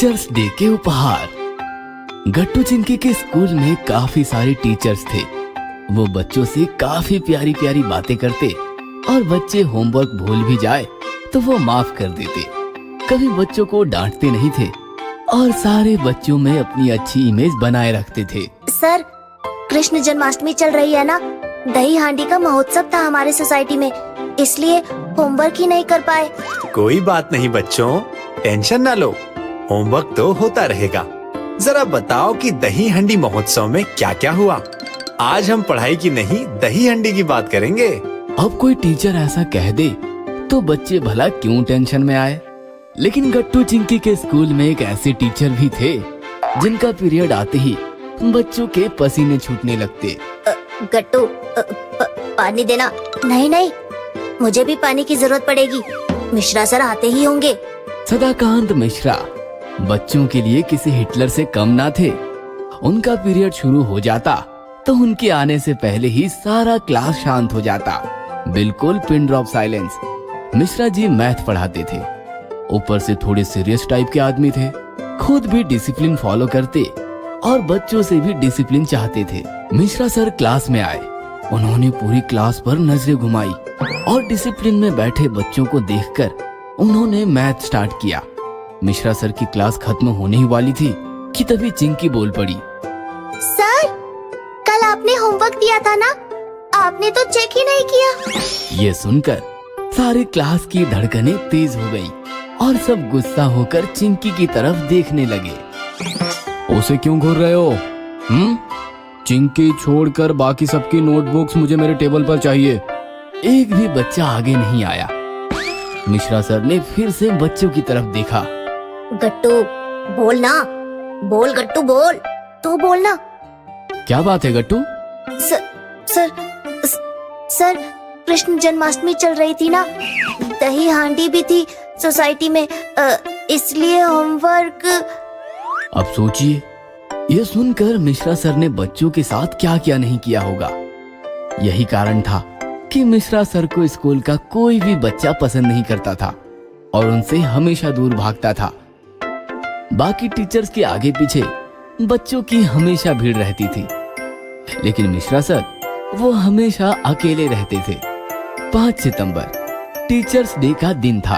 Teachers day के उपहार। गट्टू चिंकी के स्कूल में काफी सारे टीचर्स थे। वो बच्चों से काफी प्यारी प्यारी बातें करते और बच्चे होमवर्क भूल भी जाए तो वो माफ कर देते। कभी बच्चों को डांटते नहीं थे और सारे बच्चों में अपनी अच्छी इमेज बनाए रखते थे। सर, कृष्ण जन्माष्टमी चल रही है ना, दही हांडी का महोत्सव था हमारे सोसाइटी में, इसलिए होमवर्क ही नहीं कर पाए। कोई बात नहीं बच्चों, टेंशन ना लो, होमवर्क तो होता रहेगा। जरा बताओ कि दही हांडी महोत्सव में क्या क्या हुआ। आज हम पढ़ाई की नहीं, दही हांडी की बात करेंगे। अब कोई टीचर ऐसा कह दे तो बच्चे भला क्यों टेंशन में आए। लेकिन गट्टू चिंकी के स्कूल में एक ऐसे टीचर भी थे जिनका पीरियड आते ही बच्चों के पसीने छूटने लगते। गट्टू, पानी देना। नहीं नहीं, मुझे भी पानी की जरूरत पड़ेगी, मिश्रा सर आते ही होंगे। सदाकांत मिश्रा बच्चों के लिए किसी हिटलर से कम ना थे। उनका पीरियड शुरू हो जाता तो उनके आने से पहले ही सारा क्लास शांत हो जाता, बिल्कुल pin drop silence. Mishra ji math पढ़ाते थे, ऊपर से थोड़े सीरियस टाइप के आदमी थे। खुद भी डिसिप्लिन फॉलो करते और बच्चों से भी डिसिप्लिन चाहते थे। मिश्रा सर क्लास में आए, उन्होंने पूरी क्लास पर नजरें घुमाई और डिसिप्लिन में बैठे बच्चों को देखकर उन्होंने मैथ स्टार्ट किया। मिश्रा सर की क्लास खत्म होने ही वाली थी कि तभी चिंकी बोल पड़ी। सर, कल आपने होमवर्क दिया था ना, आपने तो चेक ही नहीं किया। ये सुनकर सारी क्लास की धड़कनें तेज हो गई और सब गुस्सा होकर चिंकी की तरफ देखने लगे। उसे क्यों घूर रहे हो? चिंकी छोड़कर बाकी सबकी नोटबुक्स मुझे मेरे टेबल पर चाहिए। एक भी बच्चा आगे नहीं आया। मिश्रा सर ने फिर से बच्चों की तरफ देखा। गट्टू बोल ना, बोल गट्टू बोल, तू बोल ना। क्या बात है गट्टू? सर, कृष्ण जन्माष्टमी चल रही थी ना, दही हांडी भी थी सोसाइटी में, इसलिए होमवर्क। अब सोचिए, ये सुनकर मिश्रा सर ने बच्चों के साथ क्या क्या नहीं किया होगा। यही कारण था कि मिश्रा सर को स्कूल का कोई भी बच्चा पसंद नहीं करता था और उनसे हमेशा दूर भागता था। बाकी टीचर्स के आगे पीछे बच्चों की हमेशा भीड़ रहती थी, लेकिन मिश्रा सर वो हमेशा अकेले रहते थे। 5 सितंबर टीचर्स डे का दिन था।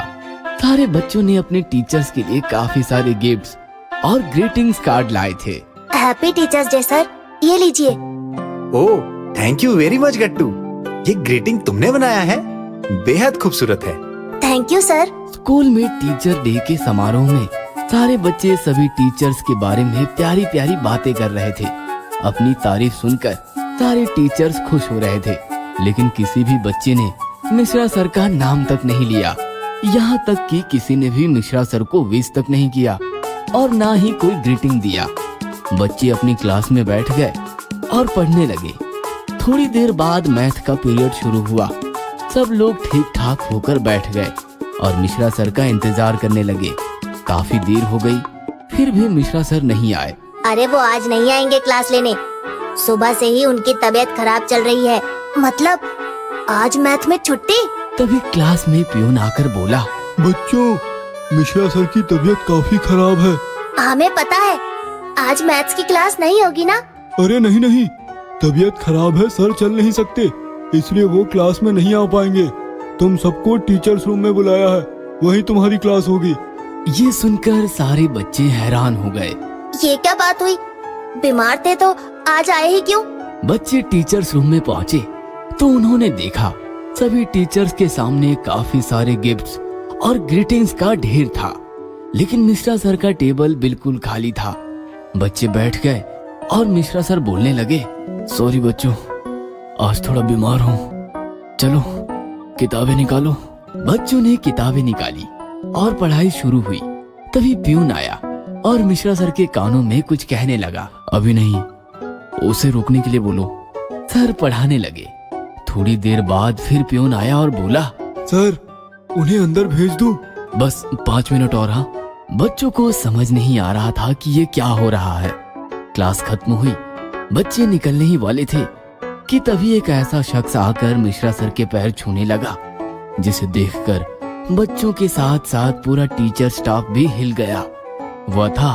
सारे बच्चों ने अपने टीचर्स के लिए काफी सारे गिफ्ट्स और ग्रीटिंग्स कार्ड लाए थे। हैप्पी टीचर्स डे सर, ये लीजिए। ओह, थैंक यू वेरी मच गट्टू, ये ग्रीटिंग तुमने बनाया है, बेहद खूबसूरत है। Thank you sir. स्कूल में टीचर डे के समारोह में सारे बच्चे सभी टीचर्स के बारे में प्यारी प्यारी बातें कर रहे थे। अपनी तारीफ सुनकर सारे टीचर्स खुश हो रहे थे, लेकिन किसी भी बच्चे ने मिश्रा सर का नाम तक नहीं लिया। यहाँ तक कि किसी ने भी मिश्रा सर को विश तक नहीं किया और ना ही कोई ग्रीटिंग दिया। बच्चे अपनी क्लास में बैठ गए और पढ़ने लगे। थोड़ी देर बाद मैथ का पीरियड शुरू हुआ। सब लोग ठीक ठाक होकर बैठ गए और मिश्रा सर का इंतजार करने लगे। काफी देर हो गई, फिर भी मिश्रा सर नहीं आए। अरे वो आज नहीं आएंगे क्लास लेने, सुबह से ही उनकी तबीयत खराब चल रही है। मतलब आज मैथ में छुट्टी। तभी क्लास में पियून आकर बोला, बच्चों, मिश्रा सर की तबीयत काफी खराब है। हमें पता है, आज मैथ्स की क्लास नहीं होगी ना। अरे नहीं नहीं, तबीयत खराब है, सर चल नहीं सकते, इसलिए वो क्लास में नहीं आ पाएंगे। तुम सबको टीचर्स रूम में बुलाया है, वहीं तुम्हारी क्लास होगी। ये सुनकर सारे बच्चे हैरान हो गए। ये क्या बात हुई, बीमार थे तो आज आए ही क्यों? बच्चे टीचर्स रूम में पहुँचे तो उन्होंने देखा सभी टीचर्स के सामने काफी सारे गिफ्ट्स और ग्रीटिंग्स का ढेर था, लेकिन मिश्रा सर का टेबल बिल्कुल खाली था। बच्चे बैठ गए और मिश्रा सर बोलने लगे, सॉरी बच्चों, आज थोड़ा बीमार हूँ, चलो किताबें निकालो। बच्चों ने किताबें निकाली और पढ़ाई शुरू हुई। तभी प्यून आया और मिश्रा सर के कानों में कुछ कहने लगा। अभी नहीं, उसे रोकने के लिए बोलो। सर पढ़ाने लगे। थोड़ी देर बाद फिर प्यून आया और बोला, सर उन्हें अंदर भेज दूं? बस 5 मिनट और। हाँ, बच्चों को समझ नहीं आ रहा था कि ये क्या हो रहा है। क्लास खत्म हुई, बच्चे निकलने ही वाले थे कि तभी एक ऐसा शख्स आकर मिश्रा सर के पैर छूने लगा, जिसे देखकर बच्चों के साथ साथ पूरा टीचर स्टाफ भी हिल गया। वह था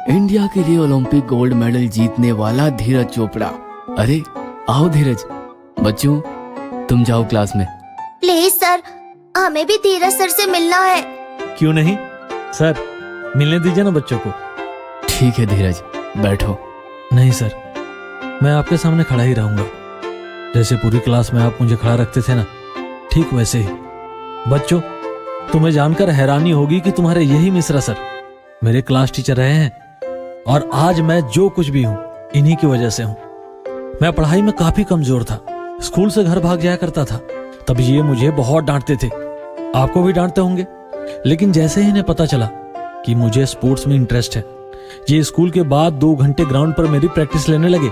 इंडिया के लिए ओलंपिक गोल्ड मेडल जीतने वाला धीरज चोपड़ा। अरे आओ धीरज। बच्चों तुम जाओ क्लास में। प्लीज सर, हमें भी धीरज सर से मिलना है। क्यों नहीं सर, मिलने दीजिए ना बच्चों को। ठीक है धीरज, बैठो। नहीं सर, मैं आपके सामने खड़ा ही रहूंगा। जैसे पूरी क्लास में आप मुझे खड़ा रखते थे ना, ठीक वैसे ही। बच्चों, तुम्हें जानकर हैरानी होगी कि तुम्हारे यही मिश्रा सर मेरे क्लास टीचर रहे हैं, और आज मैं जो कुछ भी हूँ इन्हीं की वजह से हूँ। मैं पढ़ाई में काफी कमजोर था, स्कूल से घर भाग जाया करता था, तब ये मुझे बहुत डांटते थे, आपको भी डांटते होंगे। लेकिन जैसे ही इन्हें पता चला कि मुझे स्पोर्ट्स में इंटरेस्ट है, ये स्कूल के बाद 2 घंटे ग्राउंड पर मेरी प्रैक्टिस लेने लगे।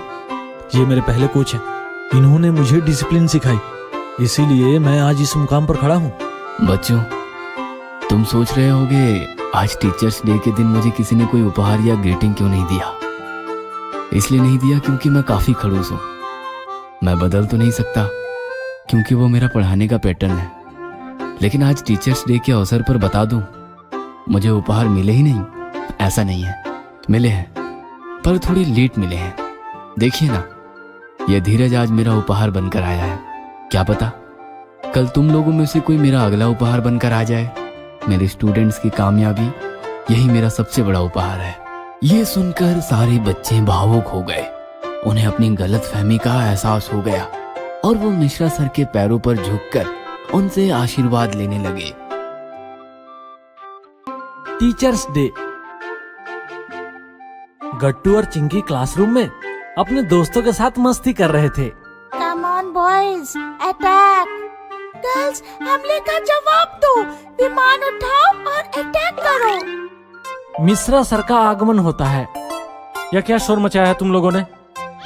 ये मेरे पहले कोच हैं, इन्होंने मुझे डिसिप्लिन सिखाई, इसीलिए मैं आज इस मुकाम पर खड़ा हूँ। बच्चों तुम सोच रहे होगे आज टीचर्स डे के दिन मुझे किसी ने कोई उपहार या ग्रीटिंग क्यों नहीं दिया। इसलिए नहीं दिया क्योंकि मैं काफी खड़ूस हूँ। मैं बदल तो नहीं सकता क्योंकि वो मेरा पढ़ाने का पैटर्न है, लेकिन आज टीचर्स डे के अवसर पर बता दूं, मुझे उपहार मिले ही नहीं ऐसा नहीं है, मिले हैं, पर थोड़े लेट मिले हैं। देखिए ना, ये धीरज आज मेरा उपहार बनकर आया है। क्या पता कल तुम लोगों में से कोई मेरा अगला उपहार बनकर आ जाए। मेरे स्टूडेंट्स की कामयाबी यही मेरा सबसे बड़ा उपहार है। ये सुनकर सारे बच्चे भावुक हो गए। उन्हें अपनी गलतफहमी का एहसास हो गया और वो मिश्रा सर के पैरों पर झुककर उनसे आशीर्वाद लेने लगे। Teachers day. गट्टू और चिंकी क्लासरूम में अपने दोस्तों के साथ मस्ती कर रहे थे। Come on boys, attack! Girls, हमले का जवाब दो, विमान उठाओ और अटैक करो। मिश्रा सर का आगमन होता है। यह क्या शोर मचाया है तुम लोगों ने?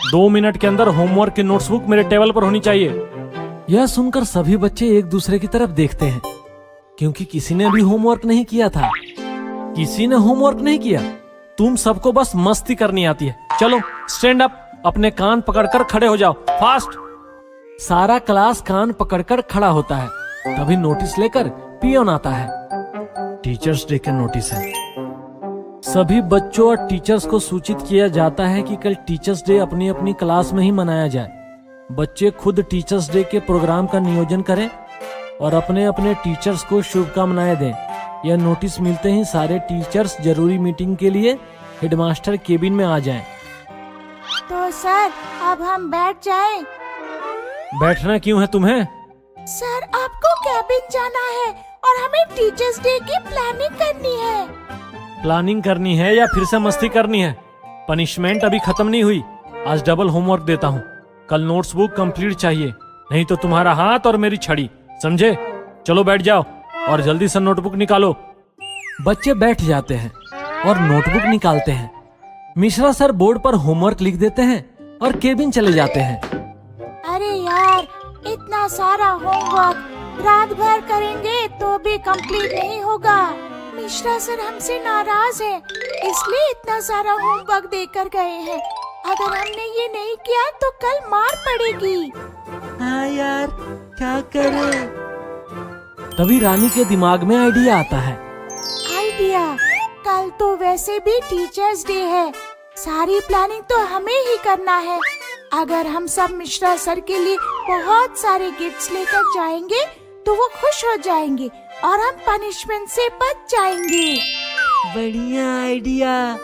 2 मिनट के अंदर होमवर्क की नोट्सबुक मेरे टेबल पर होनी चाहिए। यह सुनकर सभी बच्चे एक दूसरे की तरफ देखते हैं, क्योंकि किसी ने भी होमवर्क नहीं किया था। किसी ने होमवर्क नहीं किया। तुम सबको बस मस्ती करनी आती है। चलो स्टैंड अप, अपने कान पकड़कर खड़े हो जाओ, फास्ट। सारा क्लास कान पकड़कर खड़ा होता है। तभी नोटिस लेकर पियोन आता है। टीचर्स डे के नोटिस है। सभी बच्चों और टीचर्स को सूचित किया जाता है कि कल टीचर्स डे अपनी अपनी क्लास में ही मनाया जाए। बच्चे खुद टीचर्स डे के प्रोग्राम का नियोजन करें और अपने अपने टीचर्स को शुभकामनाएं दें। यह नोटिस मिलते ही सारे टीचर्स जरूरी मीटिंग के लिए हेडमास्टर केबिन में आ जाएं। तो सर, अब हम बैठ जाएं। बैठना क्यों है तुम्हें? सर, आपको कैबिन जाना है और हमें टीचर्स डे की प्लानिंग करनी है। प्लानिंग करनी है या फिर से मस्ती करनी है? पनिशमेंट अभी खत्म नहीं हुई। आज डबल होमवर्क देता हूँ। कल नोट्स बुक कंप्लीट चाहिए, नहीं तो तुम्हारा हाथ और मेरी छड़ी, समझे? चलो बैठ जाओ और जल्दी से नोटबुक निकालो। बच्चे बैठ जाते हैं और नोटबुक निकालते हैं। मिश्रा सर बोर्ड पर होमवर्क लिख देते हैं और केबिन चले जाते हैं। अरे यार, इतना सारा होमवर्क रात भर करेंगे तो भी कंप्लीट नहीं होगा। मिश्रा सर हमसे नाराज है, इसलिए इतना सारा होमवर्क देकर गए हैं। अगर हमने ये नहीं किया तो कल मार पड़ेगी। हाँ यार, क्या करें? तभी रानी के दिमाग में आइडिया आता है। आइडिया? कल तो वैसे भी टीचर्स डे है, सारी प्लानिंग तो हमें ही करना है। अगर हम सब मिश्रा सर के लिए बहुत सारे गिफ्ट्स लेकर जाएंगे तो वो खुश हो जाएंगे और हम पनिशमेंट से बच जाएंगे। बढ़िया आइडिया।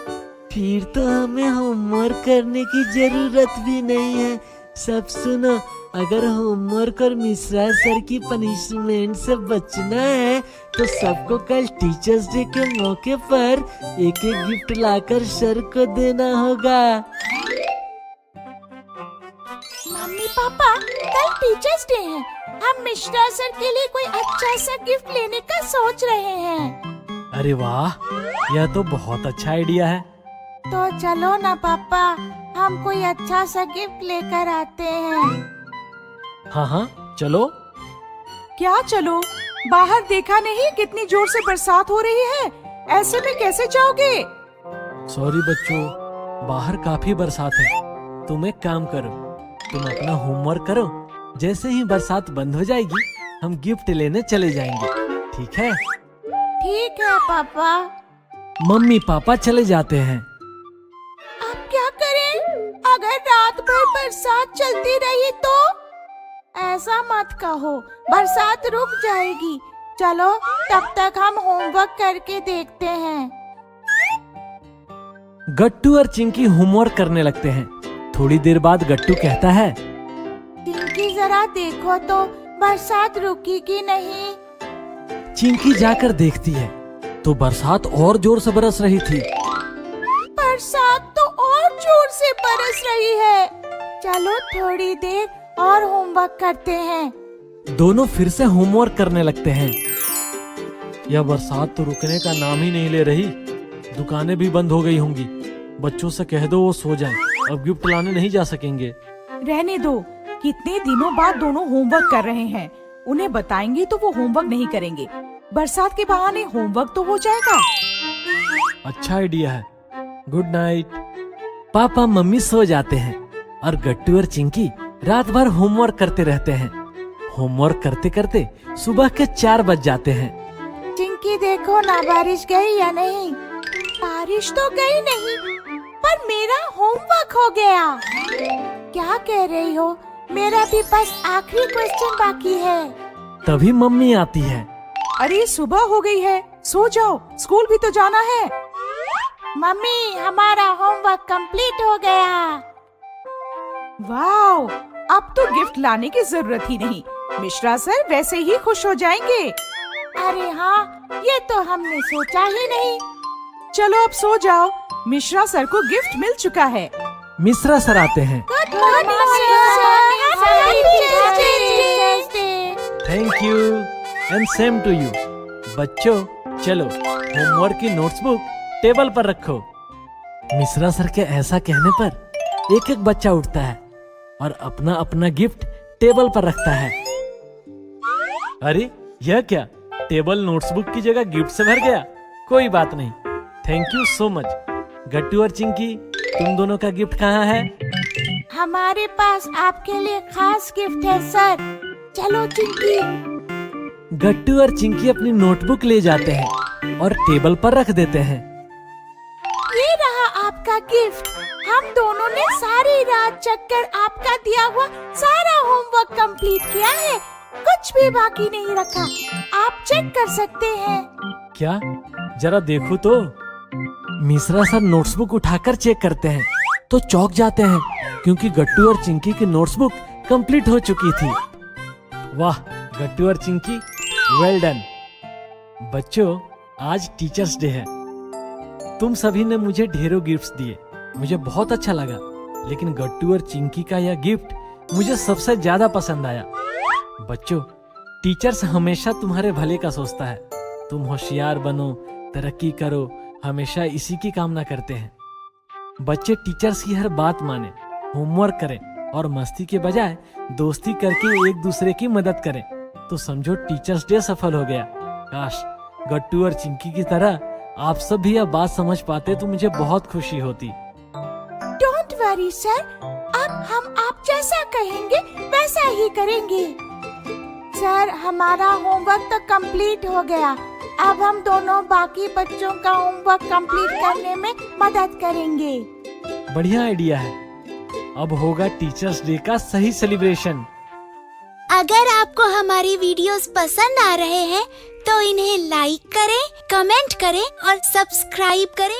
फिर तो हमें होमवर्क करने की जरूरत भी नहीं है। सब सुनो, अगर होमवर्क और मिश्रा सर की पनिशमेंट से बचना है तो सबको कल टीचर्स डे के मौके पर एक एक गिफ्ट लाकर सर को देना होगा। मम्मी पापा, कल टीचर्स डे है, हम मिश्रा सर के लिए कोई अच्छा सा गिफ्ट लेने का सोच रहे हैं। अरे वाह, यह तो बहुत अच्छा आइडिया है। तो चलो ना पापा, हम कोई अच्छा सा गिफ्ट लेकर आते हैं। हाँ हाँ चलो। क्या चलो? बाहर देखा नहीं कितनी जोर से बरसात हो रही है, ऐसे में कैसे जाओगे? सॉरी बच्चों, बाहर काफी बरसात है। तुम एक काम करो, तुम अपना होमवर्क करो, जैसे ही बरसात बंद हो जाएगी हम गिफ्ट लेने चले जाएंगे, ठीक है? ठीक है पापा। मम्मी पापा चले जाते हैं। अब क्या करें? अगर रात भर बरसात चलती रही तो? ऐसा मत कहो, बरसात रुक जाएगी। चलो तब तक हम होमवर्क करके देखते हैं। गट्टू और चिंकी होमवर्क करने लगते हैं। थोड़ी देर बाद गट्टू कहता है, चिंकी जरा देखो तो बरसात रुकी कि नहीं। चिंकी जाकर देखती है तो बरसात और जोर से बरस रही थी। बरसात तो और जोर से बरस रही है। चलो थोड़ी देर और होमवर्क करते हैं। दोनों फिर से होमवर्क करने लगते हैं। यह बरसात तो रुकने का नाम ही नहीं ले रही। दुकानें भी बंद हो गई होंगी। बच्चों से कह दो वो सो जाएं। अब गिफ्ट लाने नहीं जा सकेंगे। रहने दो, कितने दिनों बाद दोनों होमवर्क कर रहे हैं। उन्हें बताएंगे तो वो होमवर्क नहीं करेंगे। बरसात के बहाने होमवर्क तो हो जाएगा। अच्छा आइडिया है। Good night. पापा मम्मी सो जाते हैं और गट्टू और चिंकी रात भर होमवर्क करते रहते हैं। होमवर्क करते करते सुबह के 4 बज जाते हैं। चिंकी देखो ना बारिश गई या नहीं। बारिश तो गई नहीं, पर मेरा होमवर्क हो गया। क्या कह रही हो? मेरा भी बस आखिरी क्वेश्चन बाकी है। तभी मम्मी आती है। अरे सुबह हो गई है, सो जाओ, स्कूल भी तो जाना है। मम्मी हमारा होमवर्क कंप्लीट हो गया। वाओ, अब तो गिफ्ट लाने की जरूरत ही नहीं। मिश्रा सर वैसे ही खुश हो जाएंगे। अरे हाँ, ये तो हमने सोचा ही नहीं। चलो अब सो जाओ, मिश्रा सर को गिफ्ट मिल चुका है। मिश्रा सर आते हैं। Good morning sir. Thank you and same to you. बच्चों चलो होमवर्क की नोट्सबुक टेबल पर रखो। मिश्रा सर के ऐसा कहने पर एक एक बच्चा उठता है और अपना अपना गिफ्ट टेबल पर रखता है। अरे यह क्या, टेबल नोट्सबुक की जगह गिफ्ट से भर गया। कोई बात नहीं, थैंक यू सो मच। गट्टू और चिंकी, तुम दोनों का गिफ्ट कहाँ है? हमारे पास आपके लिए खास गिफ्ट है सर। चलो चिंकी। गट्टू और चिंकी अपनी नोटबुक ले जाते हैं और टेबल पर रख देते हैं। ये रहा आपका गिफ्ट। हम दोनों ने सारी रात जगकर आपका दिया हुआ सारा होमवर्क कंप्लीट किया है। कुछ भी बाकी नहीं रखा। आप चेक कर सकते हैं। क्या? जरा देखो तो। मिश्रा सर नोट्सबुक उठाकर चेक करते हैं तो चौंक जाते हैं क्योंकि गट्टू और चिंकी की नोट्सबुक कंप्लीट हो चुकी थी। वाह गट्टू और चिंकी, वेल डन। बच्चों आज टीचर्स डे है। तुम सभी ने मुझे ढेरों गिफ्ट्स दिए, मुझे बहुत अच्छा लगा। लेकिन गट्टू और चिंकी का यह गिफ्ट मुझे सबसे ज्यादा पसंद आया। बच्चों टीचर्स हमेशा तुम्हारे भले का सोचता है। तुम होशियार बनो, तरक्की करो, हमेशा इसी की कामना करते हैं। बच्चे टीचर्स की हर बात माने, होमवर्क करें और मस्ती के बजाय दोस्ती करके एक दूसरे की मदद करें तो समझो टीचर्स डे सफल हो गया। काश गट्टू और चिंकी की तरह आप सब भी यह बात समझ पाते तो मुझे बहुत खुशी होती। डोंट वरी सर, अब हम आप जैसा कहेंगे वैसा ही करेंगे। सर हमारा होमवर्क तो कंप्लीट हो गया। अब हम दोनों बाकी बच्चों का होमवर्क कंप्लीट करने में मदद करेंगे। बढ़िया आइडिया है। अब होगा टीचर्स डे का सही सेलिब्रेशन। अगर आपको हमारी वीडियोस पसंद आ रहे हैं तो इन्हें लाइक करें, कमेंट करें और सब्सक्राइब करें